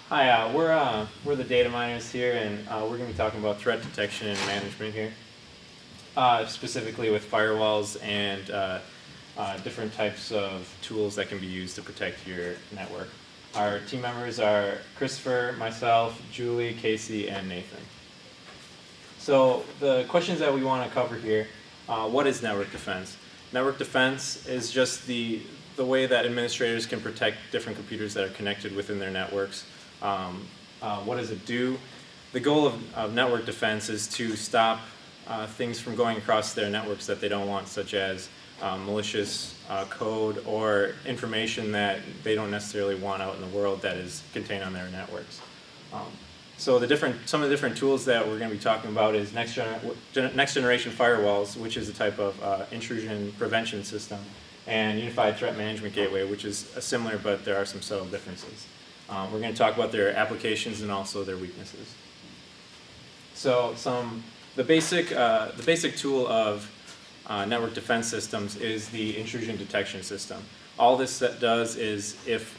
Hi, we're the data miners here, and we're going to be talking about threat detection and management here, specifically with firewalls and different types of tools that can be used to protect your network. Our team members are Christopher, myself, Julie, Casey, and Nathan. So the questions that we want to cover here: what is network defense? Network defense is just the way that administrators can protect different computers that are connected within their networks. What does it do? The goal of network defense is to stop things from going across their networks that they don't want, such as malicious code or information that they don't necessarily want out in the world that is contained on their networks. So some of the different tools that we're going to be talking about is next generation firewalls, which is a type of intrusion prevention system, and unified threat management gateway, which is similar, but there are some subtle differences. We're going to talk about their applications and also their weaknesses. So the basic tool of network defense systems is the intrusion detection system. All this does is if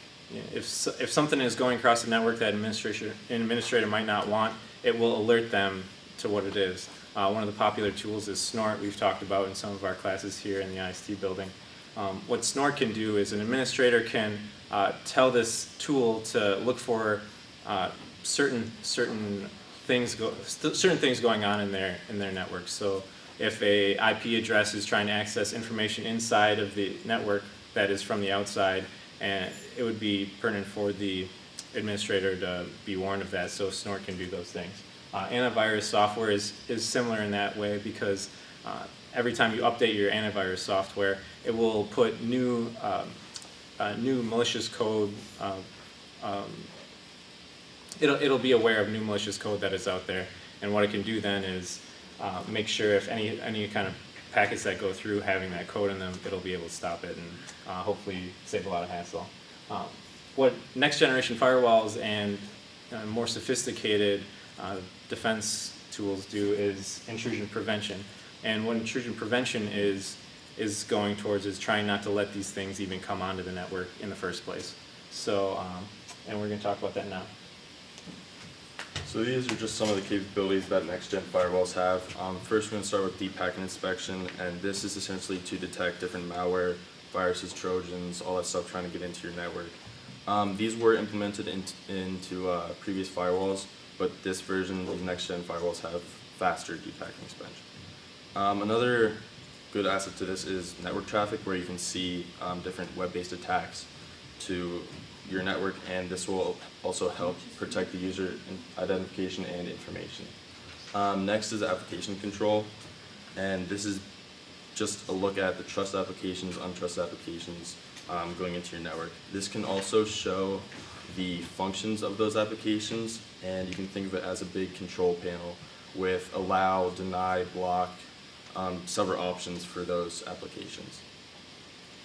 something is going across the network that an administrator might not want, it will alert them to what it is. One of the popular tools is Snort. We've talked about in some of our classes here in the IST building. What Snort can do is an administrator can tell this tool to look for certain things going on in their network. So if a IP address is trying to access information inside of the network that is from the outside, and it would be pertinent for the administrator to be warned of that, so Snort can do those things. Antivirus software is similar in that way because every time you update your antivirus software, it will put new malicious code. It'll be aware of new malicious code that is out there, and what it can do then is make sure if any kind of packets that go through having that code in them, it'll be able to stop it and hopefully save a lot of hassle. What next generation firewalls and more sophisticated defense tools do is intrusion prevention. And what intrusion prevention is going towards is trying not to let these things even come onto the network in the first place. So, and we're going to talk about that now. So these are just some of the capabilities that next-gen firewalls have. First, we're going to start with deep packet inspection, and this is essentially to detect different malware, viruses, trojans, all that stuff trying to get into your network. These were implemented into previous firewalls, but this version, these next-gen firewalls have faster deep packet inspection. Another good asset to this is network traffic, where you can see different web-based attacks to your network, and this will also help protect the user identification and information. Next is application control, and this is just a look at the trusted applications, untrusted applications going into your network. This can also show the functions of those applications, and you can think of it as a big control panel with allow, deny, block, several options for those applications.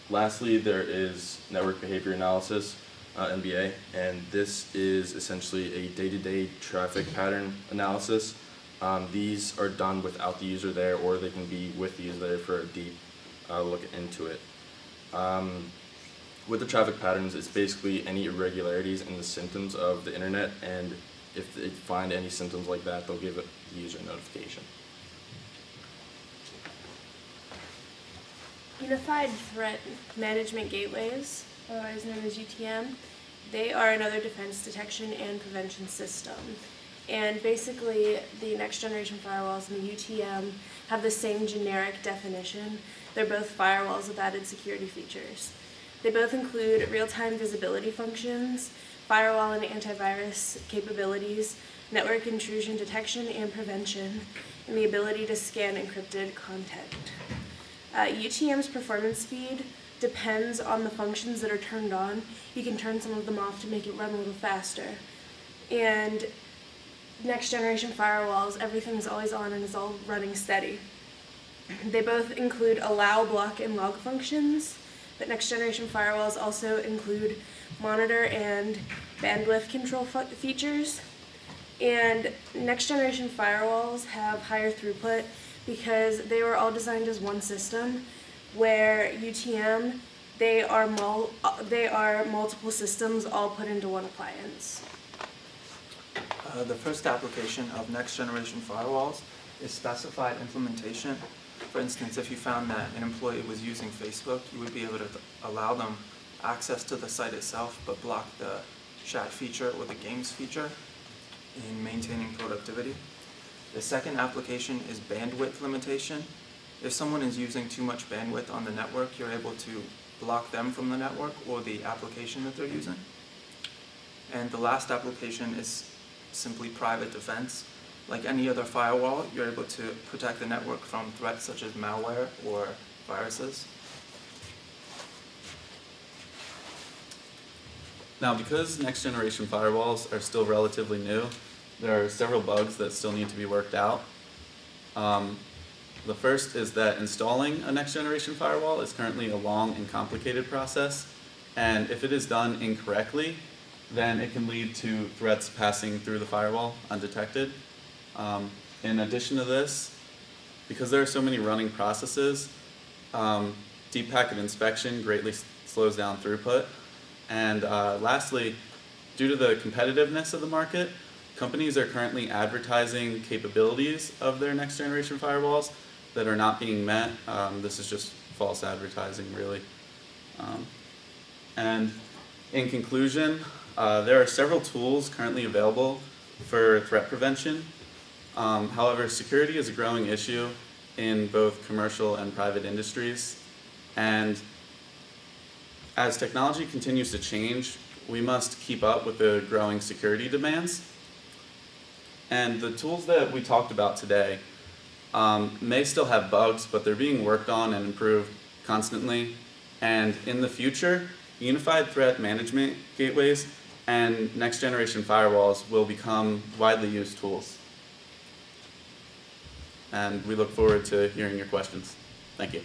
Lastly, there is network behavior analysis, NBA, and this is essentially a day-to-day traffic pattern analysis. These are done without the user there, or they can be with the user there for a deep look into it. With the traffic patterns, it's basically any irregularities in the symptoms of the internet, and if they find any symptoms like that, they'll give the user a notification. Unified Threat Management Gateways, otherwise known as UTM, they are another defense detection and prevention system. And basically, the next generation firewalls and the UTM have the same generic definition. They're both firewalls with added security features. They both include real-time visibility functions, firewall and antivirus capabilities, network intrusion detection and prevention, and the ability to scan encrypted content. UTM's performance speed depends on the functions that are turned on. You can turn some of them off to make it run a little faster. And next generation firewalls, everything is always on and is all running steady. They both include allow, block, and log functions, but next generation firewalls also include monitor and bandwidth control features. And next generation firewalls have higher throughput because they were all designed as one system, where UTM, they are multiple systems all put into one appliance. The first application of next generation firewalls is specified implementation. For instance, if you found that an employee was using Facebook, you would be able to allow them access to the site itself, but block the chat feature or the games feature in maintaining productivity. The second application is bandwidth limitation. If someone is using too much bandwidth on the network, you're able to block them from the network or the application that they're using. And the last application is simply private defense. Like any other firewall, you're able to protect the network from threats such as malware or viruses. Now, because next generation firewalls are still relatively new, there are several bugs that still need to be worked out. The first is that installing a next generation firewall is currently a long and complicated process, and if it is done incorrectly, then it can lead to threats passing through the firewall undetected. In addition to this, because there are so many running processes, deep packet inspection greatly slows down throughput. And lastly, due to the competitiveness of the market, companies are currently advertising capabilities of their next generation firewalls that are not being met. This is just false advertising, really. And in conclusion, there are several tools currently available for threat prevention. However, security is a growing issue in both commercial and private industries. And as technology continues to change, we must keep up with the growing security demands. And the tools that we talked about today may still have bugs, but they're being worked on and improved constantly. And in the future, unified threat management gateways and next generation firewalls will become widely used tools. And we look forward to hearing your questions. Thank you.